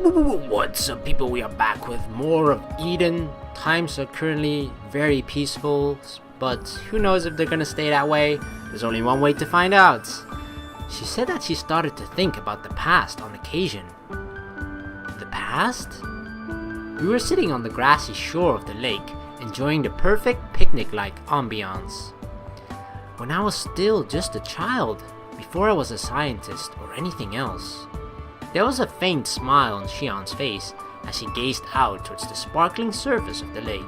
What's up, people? We are back with more of Eden. Times are currently very peaceful, but who knows if they're gonna stay that way? There's only one way to find out. She said that she started to think about the past on occasion. The past? We were sitting on the grassy shore of the lake, enjoying the perfect picnic-like ambiance. When I was still just a child, before I was a scientist or anything else. There was a faint smile on Sion's face as she gazed out towards the sparkling surface of the lake.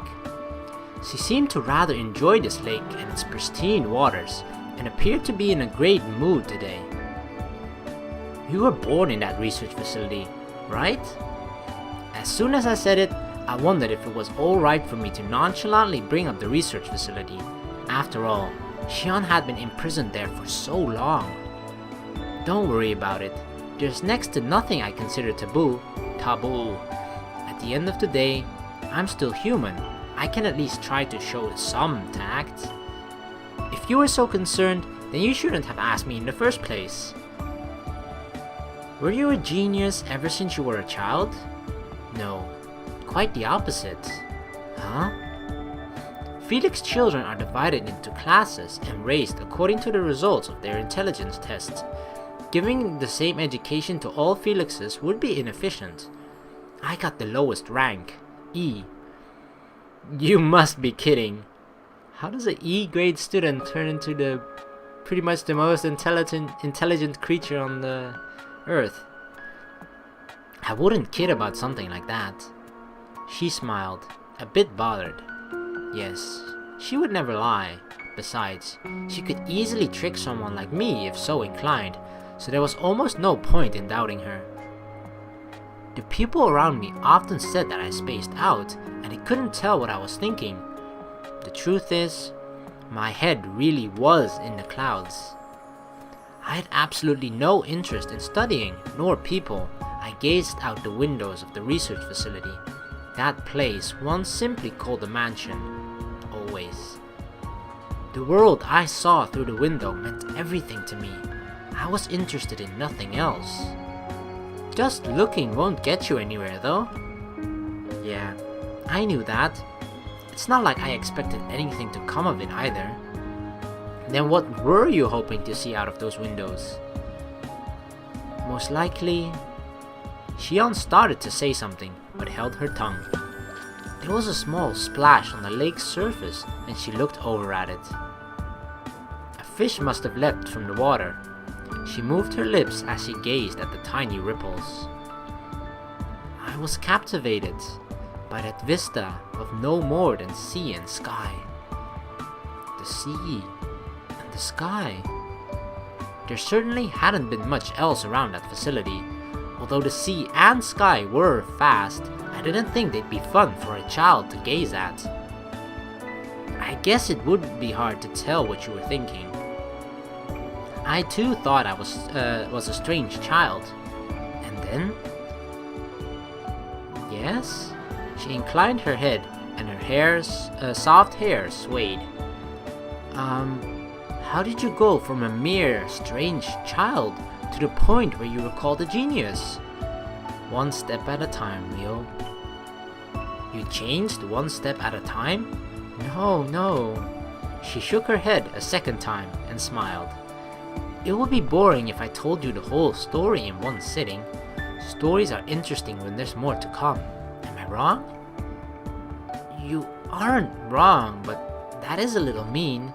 She seemed to rather enjoy this lake and its pristine waters, and appeared to be in a great mood today. You were born in that research facility, right? As soon as I said it, I wondered if it was alright for me to nonchalantly bring up the research facility. After all, Sion had been imprisoned there for so long. Don't worry about it. There's next to nothing I consider taboo. At the end of the day, I'm still human. I can at least try to show some tact. If you were so concerned, then you shouldn't have asked me in the first place. Were you a genius ever since you were a child? No, quite the opposite. Huh? Felix children are divided into classes and raised according to the results of their intelligence tests. Giving the same education to all felixes would be inefficient. I got the lowest rank, E. You must be kidding. How does an E grade student turn into pretty much the most intelligent creature on the earth? I wouldn't kid about something like that. She smiled, a bit bothered. Yes, she would never lie. Besides, she could easily trick someone like me if so inclined, so there was almost no point in doubting her. The people around me often said that I spaced out, and they couldn't tell what I was thinking. The truth is, my head really was in the clouds. I had absolutely no interest in studying, nor people. I gazed out the windows of the research facility. That place one simply called a mansion. Always. The world I saw through the window meant everything to me. I was interested in nothing else. Just looking won't get you anywhere though. Yeah, I knew that. It's not like I expected anything to come of it either. Then what were you hoping to see out of those windows? Most likely... Sion started to say something, but held her tongue. There was a small splash on the lake's surface, and she looked over at it. A fish must have leapt from the water. She moved her lips as she gazed at the tiny ripples. I was captivated by that vista of no more than sea and sky. The sea and the sky. There certainly hadn't been much else around that facility. Although the sea and sky were vast, I didn't think they'd be fun for a child to gaze at. I guess it would be hard to tell what you were thinking. I too thought I was a strange child. And then... Yes? She inclined her head, and her soft hair swayed. How did you go from a mere strange child to the point where you were called a genius? One step at a time, Ryou. You changed one step at a time? No. She shook her head a second time and smiled. It would be boring if I told you the whole story in one sitting. Stories are interesting when there's more to come. Am I wrong? You aren't wrong, but that is a little mean.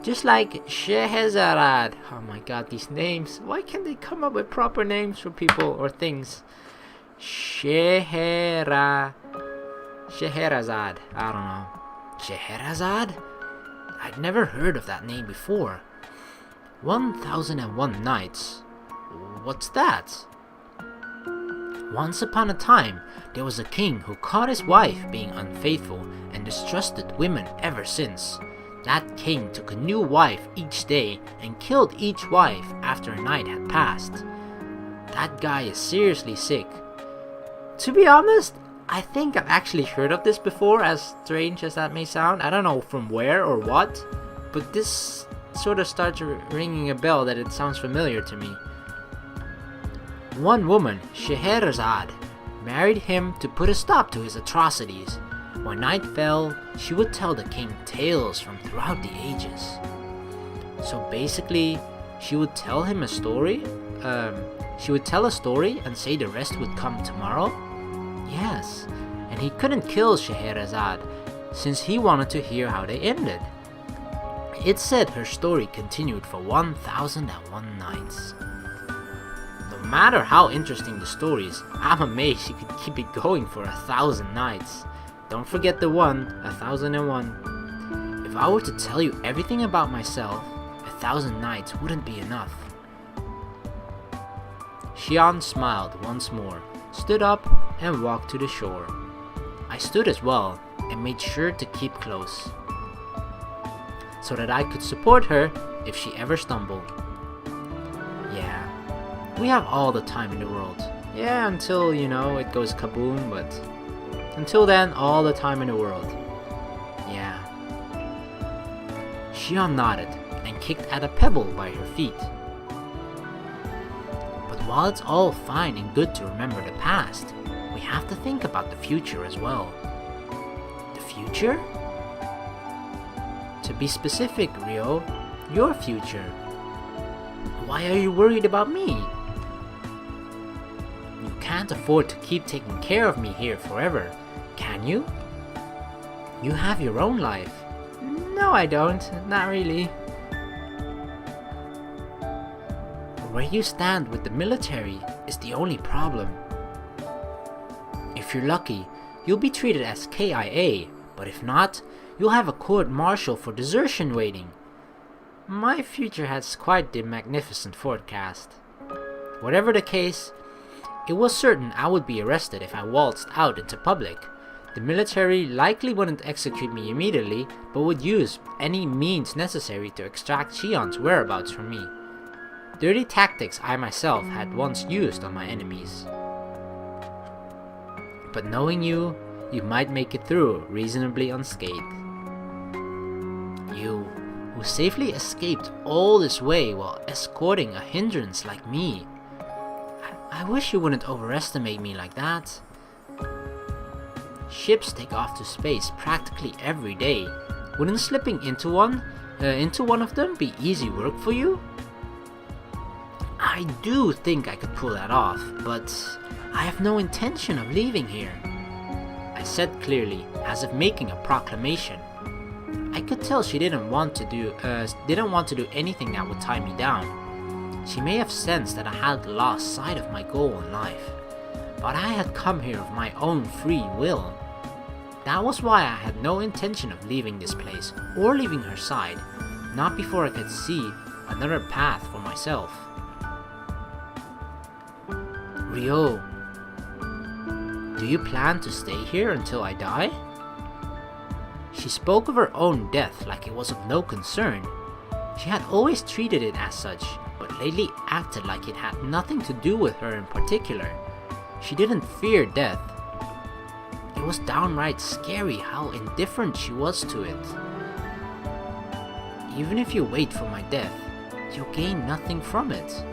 Just like Scheherazade. Oh my god, these names. Why can't they come up with proper names for people or things? Scheherazade. I don't know. Scheherazade? I'd never heard of that name before. 1001 Nights. What's that? Once upon a time, there was a king who caught his wife being unfaithful and distrusted women ever since. That king took a new wife each day and killed each wife after a night had passed. That guy is seriously sick. To be honest, I think I've actually heard of this before, as strange as that may sound. I don't know from where or what, but this sort of starts ringing a bell that it sounds familiar to me. One woman, Scheherazade, married him to put a stop to his atrocities. When night fell, she would tell the king tales from throughout the ages. So basically, she would tell him a story? She would tell a story and say the rest would come tomorrow? Yes, and he couldn't kill Scheherazade, since he wanted to hear how they ended. It said her story continued for 1001 nights. No matter how interesting the stories, I'm amazed she could keep it going for 1,000 nights. Don't forget the 1001. If I were to tell you everything about myself, 1,000 nights wouldn't be enough. Sion smiled once more, stood up, and walked to the shore. I stood as well, and made sure to keep close, so that I could support her if she ever stumbled. Yeah, we have all the time in the world. Yeah, until, it goes kaboom, but until then, all the time in the world. Yeah. Sion nodded and kicked at a pebble by her feet. But while it's all fine and good to remember the past, we have to think about the future as well. The future? To be specific, Ryou, your future. Why are you worried about me? You can't afford to keep taking care of me here forever, can you? You have your own life. No, I don't. Not really. Where you stand with the military is the only problem. If you're lucky, you'll be treated as KIA, but if not, you'll have a court-martial for desertion waiting. My future has quite the magnificent forecast. Whatever the case, it was certain I would be arrested if I waltzed out into public. The military likely wouldn't execute me immediately, but would use any means necessary to extract Sion's whereabouts from me. Dirty tactics I myself had once used on my enemies. But knowing you, you might make it through reasonably unscathed. You, who safely escaped all this way while escorting a hindrance like me. I wish you wouldn't overestimate me like that. Ships take off to space practically every day. Wouldn't slipping into one of them be easy work for you? I do think I could pull that off, but I have no intention of leaving here. I said clearly, as if making a proclamation. I could tell she didn't want to do anything that would tie me down. She may have sensed that I had lost sight of my goal in life, but I had come here of my own free will. That was why I had no intention of leaving this place or leaving her side, not before I could see another path for myself. Ryou, do you plan to stay here until I die? She spoke of her own death like it was of no concern. She had always treated it as such, but lately acted like it had nothing to do with her in particular. She didn't fear death. It was downright scary how indifferent she was to it. Even if you wait for my death, you'll gain nothing from it.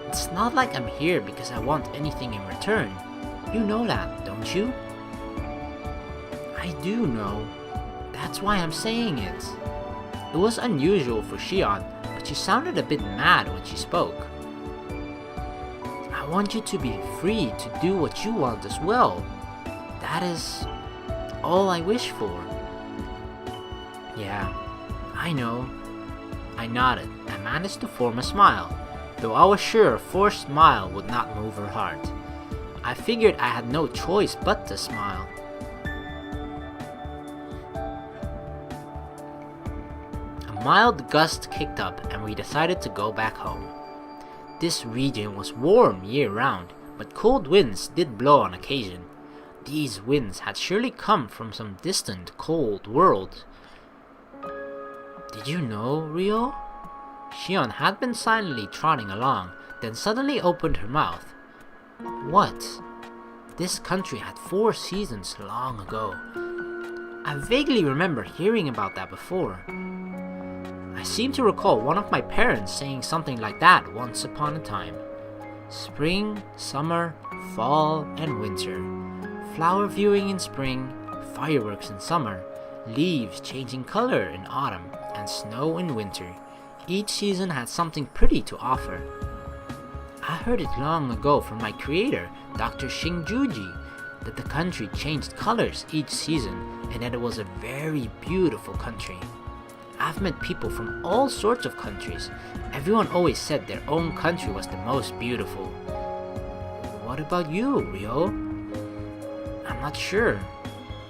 It's not like I'm here because I want anything in return. You know that, don't you? I do know. That's why I'm saying it. It was unusual for Sion, but she sounded a bit mad when she spoke. I want you to be free to do what you want as well. That is all I wish for. Yeah, I know. I nodded and managed to form a smile, though I was sure a forced smile would not move her heart. I figured I had no choice but to smile. A mild gust kicked up and we decided to go back home. This region was warm year-round, but cold winds did blow on occasion. These winds had surely come from some distant, cold world. Did you know, Ryou? Sion had been silently trotting along, then suddenly opened her mouth. What? This country had 4 seasons long ago. I vaguely remember hearing about that before. I seem to recall one of my parents saying something like that once upon a time. Spring, summer, fall and winter, flower viewing in spring, fireworks in summer, leaves changing color in autumn, and snow in winter. Each season had something pretty to offer. I heard it long ago from my creator, Dr. Shinjuji, that the country changed colors each season and that it was a very beautiful country. I've met people from all sorts of countries. Everyone always said their own country was the most beautiful. What about you, Ryou? I'm not sure.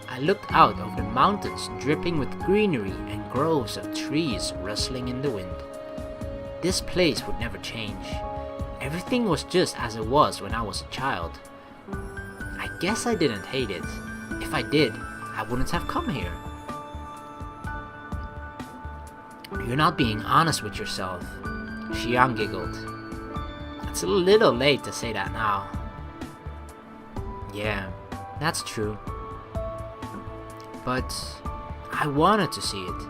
I looked out over the mountains dripping with greenery and groves of trees rustling in the wind. This place would never change. Everything was just as it was when I was a child. I guess I didn't hate it. If I did, I wouldn't have come here. You're not being honest with yourself, Sion giggled. It's a little late to say that now. Yeah, that's true. But I wanted to see it,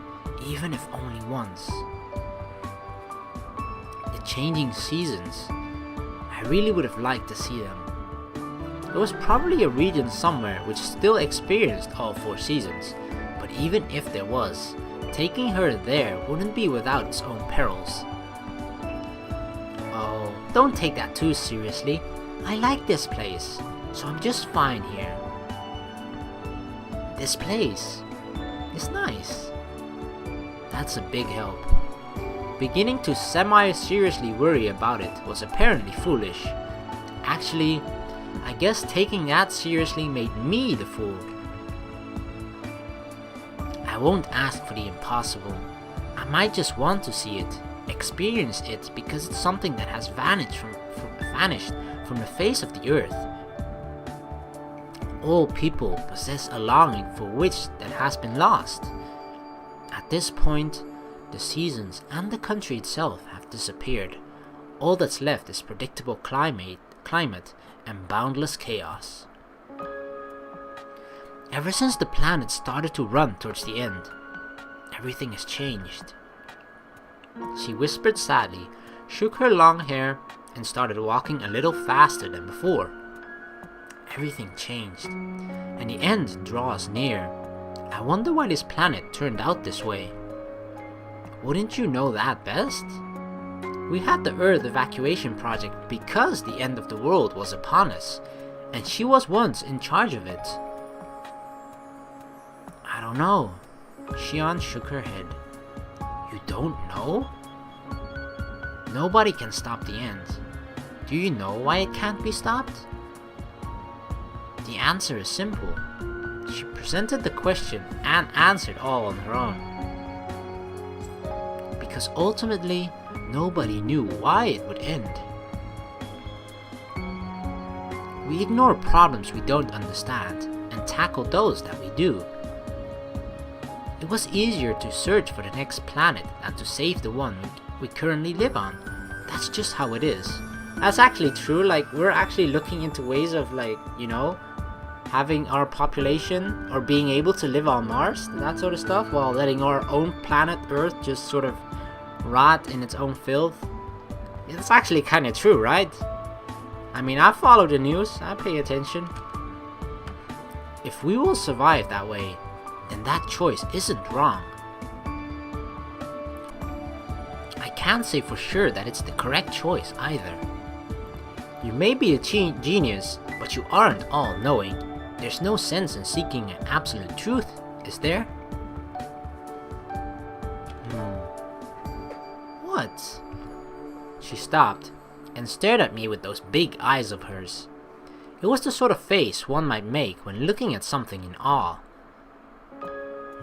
even if only once. The changing seasons, I really would have liked to see them. There was probably a region somewhere which still experienced all 4 seasons, but even if there was, taking her there wouldn't be without its own perils. Oh, don't take that too seriously. I like this place, so I'm just fine here. This place is nice. That's a big help. Beginning to semi-seriously worry about it was apparently foolish. Actually, I guess taking that seriously made me the fool. I won't ask for the impossible. I might just want to see it, experience it, because it's something that has vanished from the face of the earth. All people possess a longing for which that has been lost. At this point, the seasons and the country itself have disappeared. All that's left is predictable climate and boundless chaos. Ever since the planet started to run towards the end, everything has changed. She whispered sadly, shook her long hair, and started walking a little faster than before. Everything changed, and the end draws near. I wonder why this planet turned out this way. Wouldn't you know that best? We had the Earth Evacuation project because the end of the world was upon us, and she was once in charge of it. I don't know. Sion shook her head. You don't know? Nobody can stop the end. Do you know why it can't be stopped? The answer is simple. She presented the question and answered all on her own. Because ultimately, nobody knew why it would end. We ignore problems we don't understand and tackle those that we do. It was easier to search for the next planet than to save the one we currently live on. That's just how it is. That's actually true. Like, we're actually looking into ways of, like, you know, having our population or being able to live on Mars and that sort of stuff, while letting our own planet Earth just sort of rot in its own filth. It's actually kind of true, right? I mean, I follow the news, I pay attention. If we will survive that way, then that choice isn't wrong. I can't say for sure that it's the correct choice either. You may be a genius, but you aren't all-knowing. There's no sense in seeking an absolute truth, is there? What? She stopped and stared at me with those big eyes of hers. It was the sort of face one might make when looking at something in awe.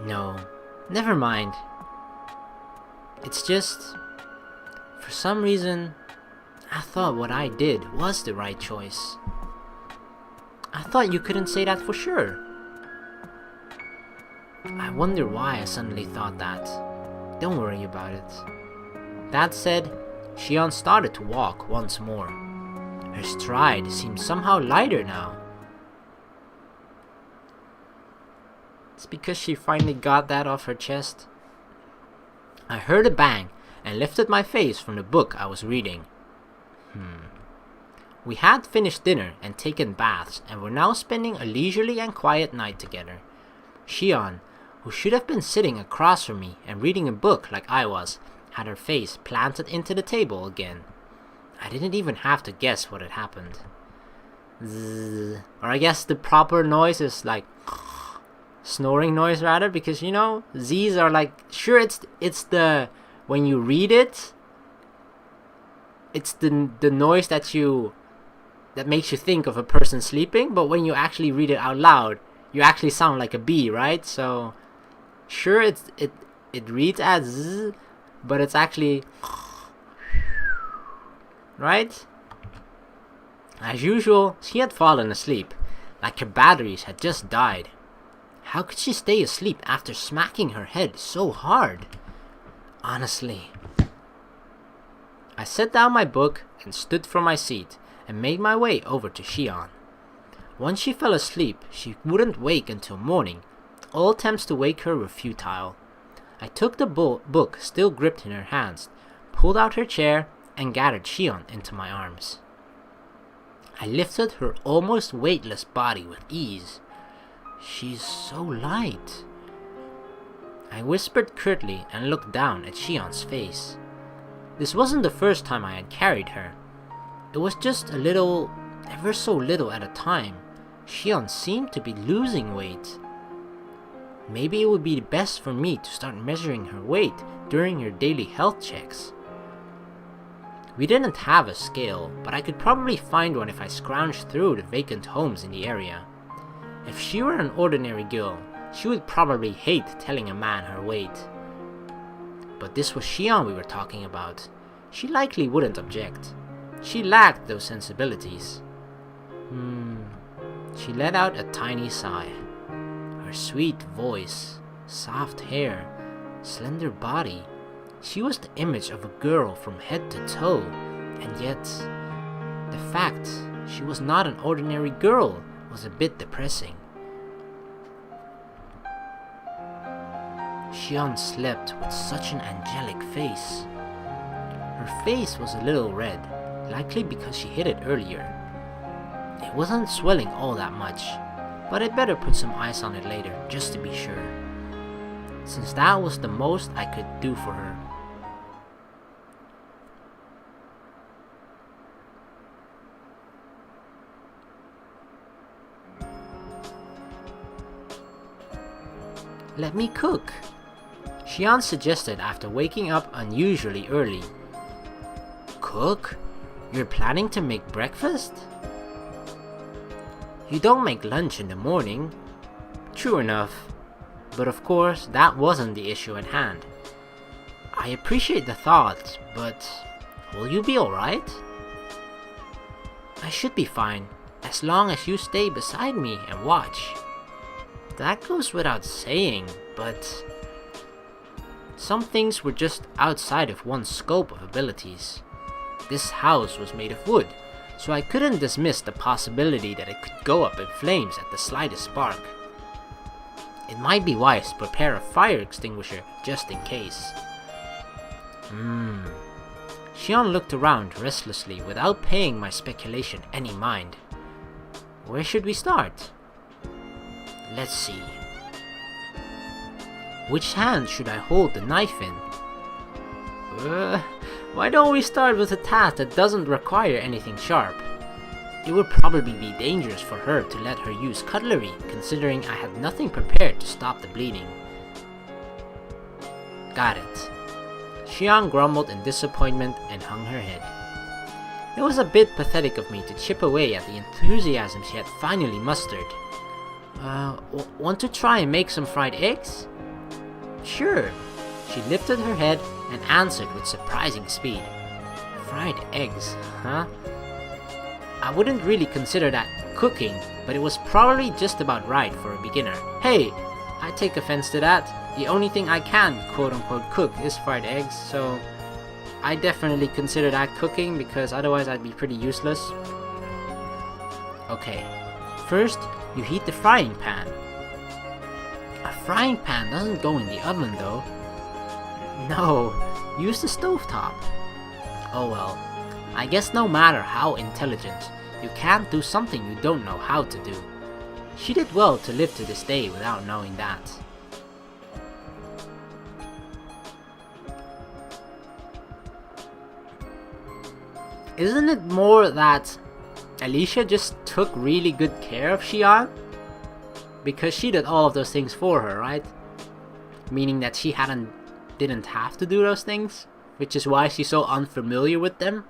No, never mind. It's just, for some reason, I thought what I did was the right choice. I thought you couldn't say that for sure. I wonder why I suddenly thought that. Don't worry about it. That said, Sion started to walk once more. Her stride seemed somehow lighter now. It's because she finally got that off her chest. I heard a bang and lifted my face from the book I was reading. We had finished dinner and taken baths and were now spending a leisurely and quiet night together. Sion, who should have been sitting across from me and reading a book like I was, had her face planted into the table again. I didn't even have to guess what had happened. Zzz. Or I guess the proper noise is like snoring noise rather, because you know, Z's are like, sure, it's the, when you read it, it's the noise that makes you think of a person sleeping, but when you actually read it out loud, you actually sound like a bee, right? So sure, it reads as Z, but it's actually right? As usual, she had fallen asleep, like her batteries had just died. How could she stay asleep after smacking her head so hard? Honestly. I set down my book and stood from my seat and made my way over to Sion. Once she fell asleep, she wouldn't wake until morning. All attempts to wake her were futile. I took the book still gripped in her hands, pulled out her chair, and gathered Sion into my arms. I lifted her almost weightless body with ease. She's so light. I whispered curtly and looked down at Shion's face. This wasn't the first time I had carried her. It was just a little, ever so little at a time. Sion seemed to be losing weight. Maybe it would be best for me to start measuring her weight during her daily health checks. We didn't have a scale, but I could probably find one if I scrounged through the vacant homes in the area. If she were an ordinary girl, she would probably hate telling a man her weight. But this was Sion we were talking about. She likely wouldn't object. She lacked those sensibilities. She let out a tiny sigh. Her sweet voice, soft hair, slender body. She was the image of a girl from head to toe, and yet, the fact she was not an ordinary girl was a bit depressing. Sion slept with such an angelic face. Her face was a little red, likely because she hit it earlier. It wasn't swelling all that much, but I'd better put some ice on it later, just to be sure, since that was the most I could do for her. Let me cook, Sion suggested after waking up unusually early. Cook? You're planning to make breakfast? You don't make lunch in the morning. True enough. But of course, that wasn't the issue at hand. I appreciate the thought, but will you be alright? I should be fine, as long as you stay beside me and watch. That goes without saying, but some things were just outside of one's scope of abilities. This house was made of wood, so I couldn't dismiss the possibility that it could go up in flames at the slightest spark. It might be wise to prepare a fire extinguisher just in case. Sion looked around restlessly without paying my speculation any mind. Where should we start? Let's see. Which hand should I hold the knife in? Why don't we start with a task that doesn't require anything sharp? It would probably be dangerous for her to let her use cutlery, considering I had nothing prepared to stop the bleeding. Got it. Sion grumbled in disappointment and hung her head. It was a bit pathetic of me to chip away at the enthusiasm she had finally mustered. Want to try and make some fried eggs? Sure. She lifted her head and answered with surprising speed. Fried eggs, huh? I wouldn't really consider that cooking, but it was probably just about right for a beginner. Hey, I take offense to that. The only thing I can quote-unquote cook is fried eggs, so I definitely consider that cooking because otherwise I'd be pretty useless. Okay, first you heat the frying pan. A frying pan doesn't go in the oven though. No, use the stovetop. Oh well, I guess no matter how intelligent, You can't do something you don't know how to do. She did well to live to this day without knowing that. Isn't it more that Alicia just took really good care of Sion? Because she did all of those things for her, right? Meaning that she didn't have to do those things, which is why she's so unfamiliar with them.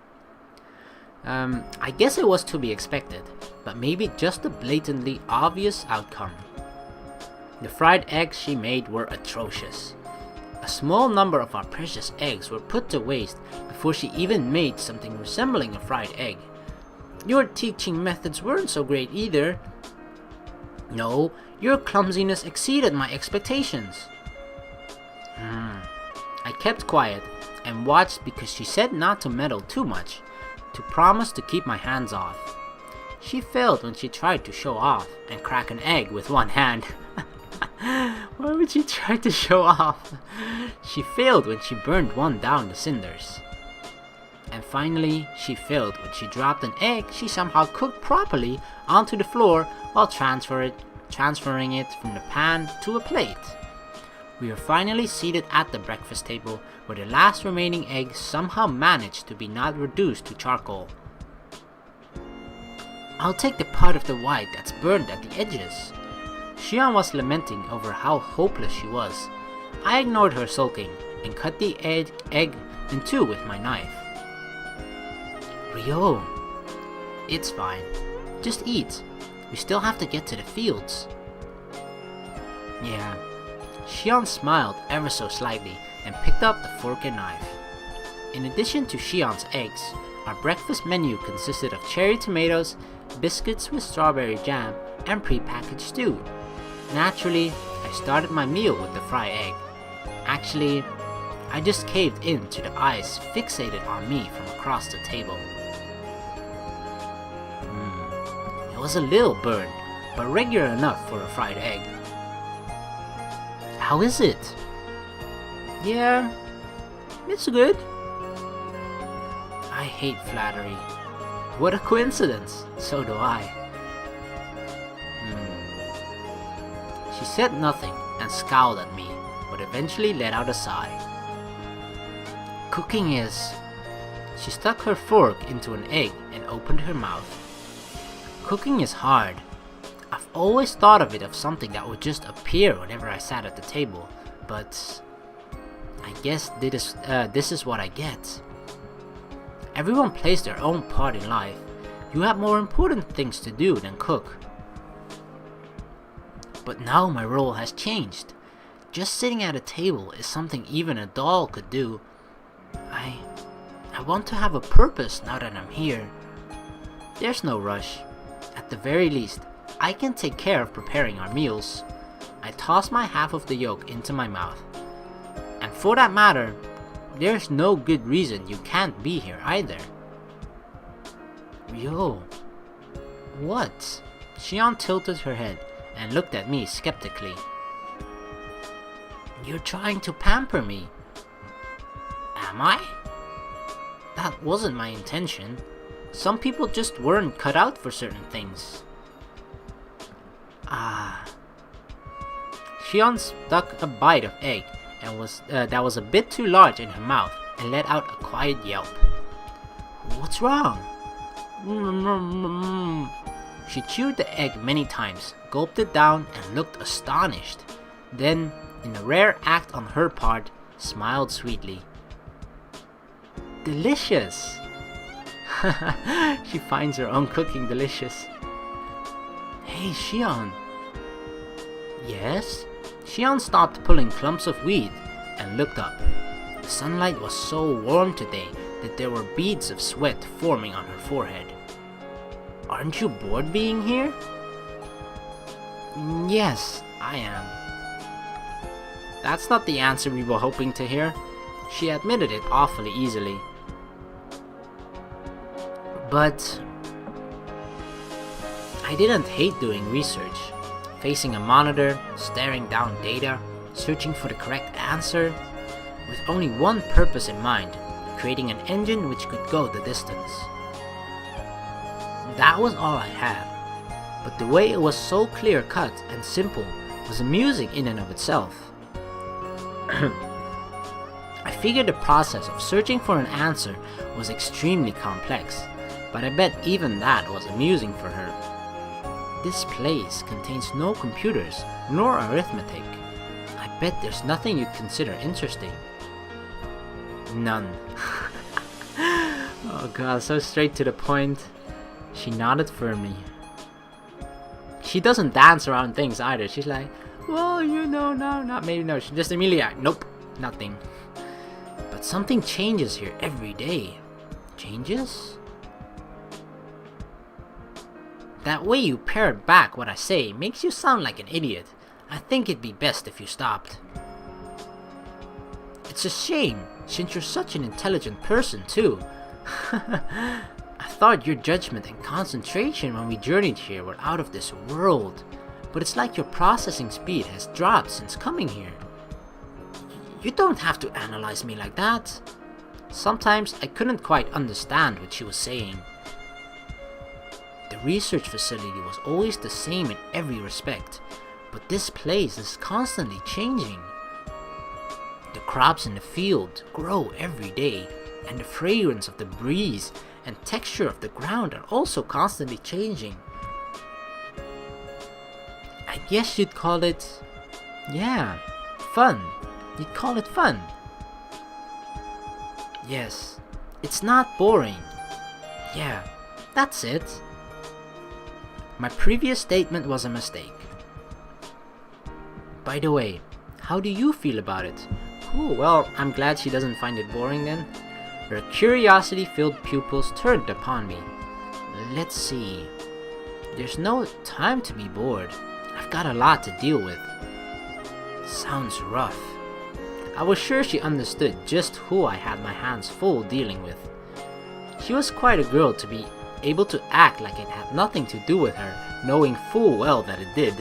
I guess it was to be expected, but maybe just a blatantly obvious outcome. The fried eggs she made were atrocious. A small number of our precious eggs were put to waste before she even made something resembling a fried egg. Your teaching methods weren't so great either. No, your clumsiness exceeded my expectations. I kept quiet and watched because she said not to meddle too much, to promise to keep my hands off. She failed when she tried to show off and crack an egg with one hand. Why would she try to show off? She failed when she burned one down the cinders. And finally, she failed when she dropped an egg she somehow cooked properly onto the floor while transferring it from the pan to a plate. We were finally seated at the breakfast table where the last remaining egg somehow managed to be not reduced to charcoal. I'll take the part of the white that's burned at the edges. Sion was lamenting over how hopeless she was. I ignored her sulking and cut the egg in two with my knife. Ryou, it's fine. Just eat. We still have to get to the fields. Yeah. Sion smiled ever so slightly and picked up the fork and knife. In addition to Sion's eggs, our breakfast menu consisted of cherry tomatoes, biscuits with strawberry jam, and pre-packaged stew. Naturally, I started my meal with the fried egg. Actually, I just caved in to the eyes fixated on me from across the table. It was a little burned, but regular enough for a fried egg. How is it? Yeah, it's good. I hate flattery. What a coincidence, so do I. She said nothing and scowled at me, but eventually let out a sigh. Cooking is... She stuck her fork into an egg and opened her mouth. Cooking is hard. I've always thought of it as something that would just appear whenever I sat at the table, but I guess this is what I get. Everyone plays their own part in life. You have more important things to do than cook. But now my role has changed. Just sitting at a table is something even a doll could do. I want to have a purpose now that I'm here. There's no rush. At the very least, I can take care of preparing our meals. I toss my half of the yolk into my mouth. And for that matter, there's no good reason you can't be here either. Yo, what? Sion tilted her head and looked at me skeptically. You're trying to pamper me. Am I? That wasn't my intention. Some people just weren't cut out for certain things. Sion stuck a bite of egg and that was a bit too large in her mouth and let out a quiet yelp. What's wrong? She chewed the egg many times, gulped it down, and looked astonished. Then, in a rare act on her part, smiled sweetly. Delicious! She finds her own cooking delicious. Hey, Sion. Yes? Sion stopped pulling clumps of weed and looked up. The sunlight was so warm today that there were beads of sweat forming on her forehead. Aren't you bored being here? Yes, I am. That's not the answer we were hoping to hear. She admitted it awfully easily. But I didn't hate doing research. Facing a monitor, staring down data, searching for the correct answer, with only one purpose in mind, creating an engine which could go the distance. That was all I had. But the way it was so clear-cut and simple was amusing in and of itself. I figured the process of searching for an answer was extremely complex, but I bet even that was amusing for her. This place contains no computers nor arithmetic. I bet there's nothing you'd consider interesting. None. Oh god, so straight to the point. She nodded firmly. She doesn't dance around things either. She's like, well, you know, no, not maybe no. She just immediately like, nope, nothing. But something changes here every day. Changes? That way you parrot back what I say makes you sound like an idiot. I think it'd be best if you stopped. It's a shame, since you're such an intelligent person too. I thought your judgment and concentration when we journeyed here were out of this world, but it's like your processing speed has dropped since coming here. You don't have to analyze me like that. Sometimes I couldn't quite understand what she was saying. The research facility was always the same in every respect, but this place is constantly changing. The crops in the field grow every day, and the fragrance of the breeze and texture of the ground are also constantly changing. I guess you'd call it, yeah, fun. You'd call it fun. Yes, it's not boring. Yeah, that's it. My previous statement was a mistake. By the way, how do you feel about it? Ooh, well, I'm glad she doesn't find it boring then. Her curiosity-filled pupils turned upon me. Let's see. There's no time to be bored. I've got a lot to deal with. Sounds rough. I was sure she understood just who I had my hands full dealing with. She was quite a girl to be able to act like it had nothing to do with her, knowing full well that it did.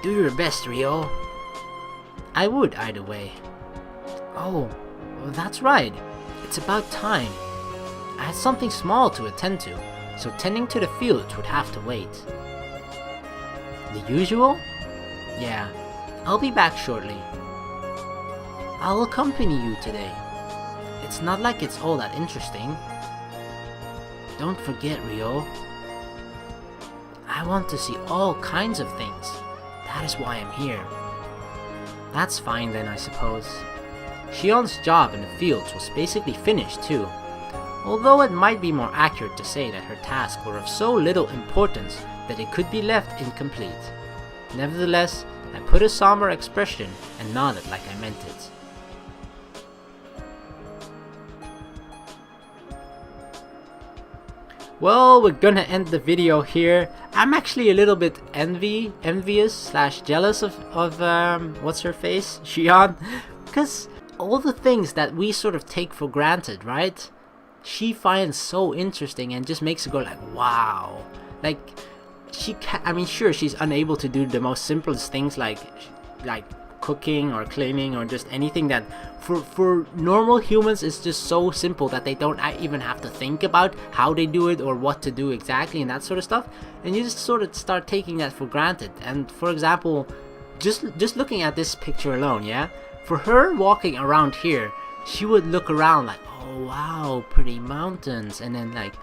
Do your best, Ryou. I would either way. Oh, well, that's right. It's about time. I had something small to attend to, so tending to the fields would have to wait. The usual? Yeah, I'll be back shortly. I'll accompany you today. It's not like it's all that interesting. Don't forget, Ryou. I want to see all kinds of things. That is why I'm here. That's fine then, I suppose. Sion's job in the fields was basically finished too, although it might be more accurate to say that her tasks were of so little importance that it could be left incomplete. Nevertheless, I put a somber expression and nodded like I meant it. Well, we're gonna end the video here. I'm actually a little bit envious / jealous of what's her face, Sion, because all the things that we sort of take for granted, right? She finds so interesting and just makes it go like, wow. Like, I mean, sure, she's unable to do the most simplest things like cooking or cleaning or just anything that for normal humans is just so simple that they don't even have to think about how they do it or what to do exactly and that sort of stuff, and you just sort of start taking that for granted. And for example, just looking at this picture alone, yeah, for her walking around here, she would look around like, oh wow, pretty mountains, and then like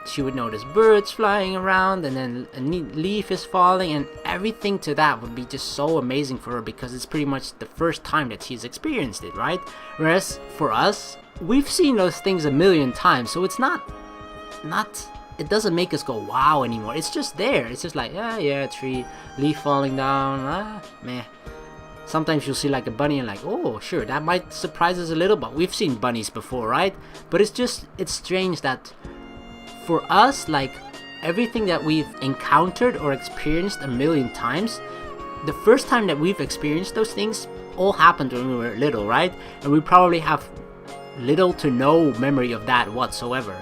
she would notice birds flying around, and then a neat leaf is falling, and everything to that would be just so amazing for her because it's pretty much the first time that she's experienced it, right? Whereas for us, we've seen those things a million times, so it's not it doesn't make us go wow anymore. It's just there. It's just like, yeah, tree, leaf falling down, meh. Sometimes you'll see like a bunny and like, oh sure, that might surprise us a little, but we've seen bunnies before, right? But it's strange that for us, like everything that we've encountered or experienced a million times, the first time that we've experienced those things all happened when we were little, right? And we probably have little to no memory of that whatsoever.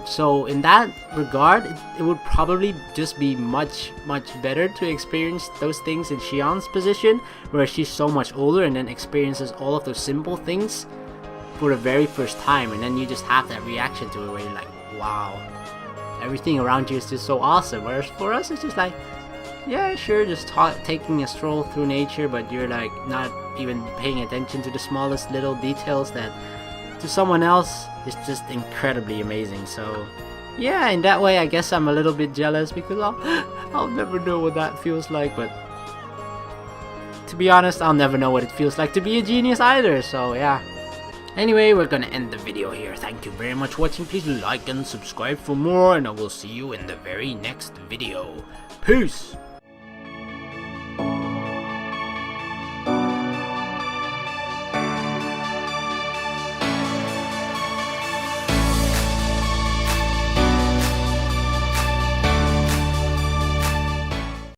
So in that regard, it would probably just be much better to experience those things in Sion's position, where she's so much older and then experiences all of those simple things for the very first time, and then you just have that reaction to it where you're like, wow, everything around you is just so awesome. Whereas for us, it's just like, yeah, sure, just taking a stroll through nature, but you're like not even paying attention to the smallest little details that to someone else is just incredibly amazing. So yeah, in that way, I guess I'm a little bit jealous because I'll never know what that feels like. But to be honest, I'll never know what it feels like to be a genius either. So yeah. Anyway, we're gonna end the video here. Thank you very much for watching. Please like and subscribe for more, and I will see you in the very next video. Peace!